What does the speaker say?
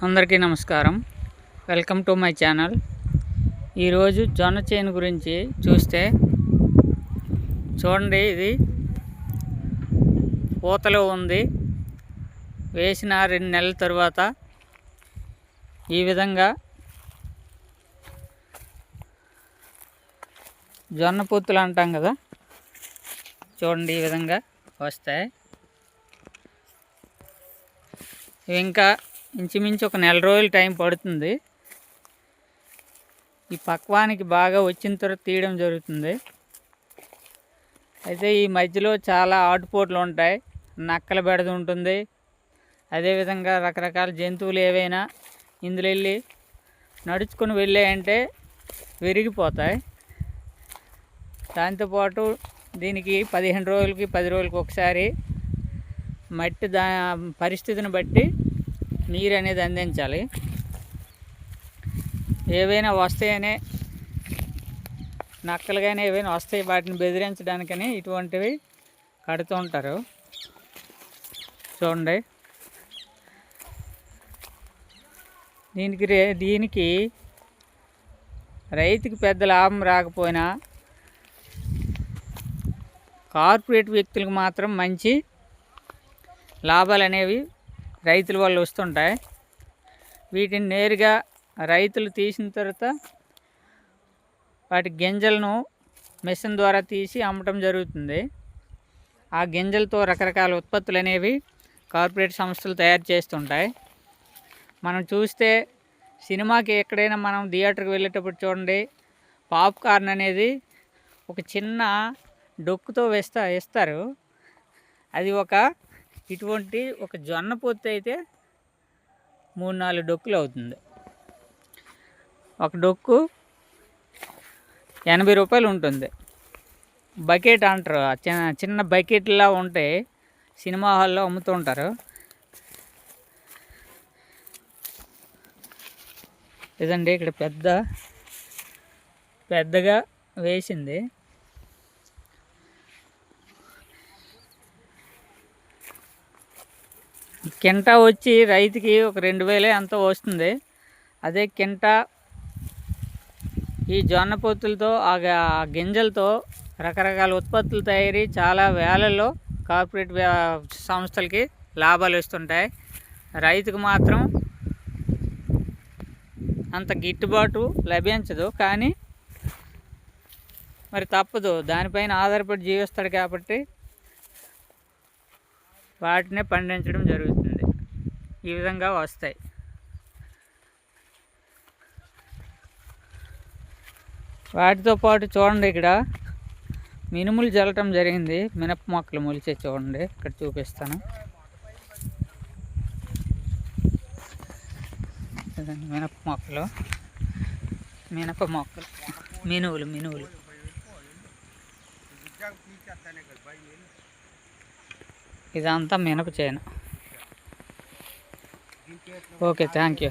అందరికీ నమస్కారం. Welcome to my channel. ఈరోజు జొన్న చేను గురించి చూస్తే చూడండి, ఇది పూతలో ఉంది. వేసిన 2 నెలల తర్వాత ఈ విధంగా జొన్న పొత్తులు అంటాం కదా, చూడండి ఈ విధంగా వస్తాయి. ఇంకా ఇంచుమించు ఒక నెల రోజులు టైం పడుతుంది. ఈ పక్వానికి బాగా వచ్చిన తర్వాత తీయడం జరుగుతుంది. అయితే ఈ మధ్యలో చాలా ఆటుపోట్లు ఉంటాయి, నక్కల బెడద ఉంటుంది. అదేవిధంగా రకరకాల జంతువులు ఏవైనా ఇందులో వెళ్ళి నడుచుకొని వెళ్ళాయంటే విరిగిపోతాయి. దాంతోపాటు దీనికి 15 రోజులకి 10 రోజులకి ఒకసారి మట్టి పరిస్థితిని బట్టి నీరు అనేది అందించాలి. ఏవైనా వస్తాయనే నక్కలు కానీ ఏవైనా వస్తాయి, వాటిని బెదిరించడానికని ఇటువంటివి కడుతూ ఉంటారు. చూడండి, దీనికి రైతుకి పెద్ద లాభం రాకపోయినా కార్పొరేట్ వ్యక్తులకు మాత్రం మంచి లాభాలు అనేవి రైతుల వల్ల వస్తుంటాయి. వీటిని నేరుగా రైతులు తీసిన తర్వాత వాటి గింజలను మిషన్ ద్వారా తీసి అమ్మటం జరుగుతుంది. ఆ గింజలతో రకరకాల ఉత్పత్తులు అనేవి కార్పొరేట్ సంస్థలు తయారు చేస్తుంటాయి. మనం చూస్తే సినిమాకి ఎక్కడైనా మనం థియేటర్కి వెళ్ళేటప్పుడు చూడండి, పాప్కార్న్ అనేది ఒక చిన్న డొక్కుతో ఇస్తారు. అది ఇటువంటి ఒక జొన్న పొత్తు అయితే 3-4 డొక్కులు అవుతుంది. ఒక డొక్కు 80 రూపాయలు ఉంటుంది. బకెట్ అంటారు, చిన్న బకెట్లా ఉంటే సినిమా హాల్లో అమ్ముతూ ఉంటారు. ఇదండి ఇక్కడ పెద్దగా వేసింది. కింటా వచ్చి రైతుకి ఒక 2000 ఎంతో వస్తుంది. అదే కింటా ఈ జొన్న పొత్తులతో ఆ గింజలతో రకరకాల ఉత్పత్తులు తయారీ చాలా వేలల్లో కార్పొరేట్ సంస్థలకి లాభాలు వస్తుంటాయి. రైతుకు మాత్రం అంత గిట్టుబాటు లభించదు. కానీ మరి తప్పదు, దానిపైన ఆధారపడి జీవిస్తాడు కాబట్టి వాటినే పండించడం జరుగుతుంది. ఈ విధంగా వస్తాయి. వాటితో పాటు చూడండి, ఇక్కడ మినుములు జల్లటం జరిగింది. మినప మొక్కలు మొలిచే చూడండి, ఇక్కడ చూపిస్తాను. మినప మొక్కలు మినువులు ఇదంతా మినప చేను. Okay, thank you.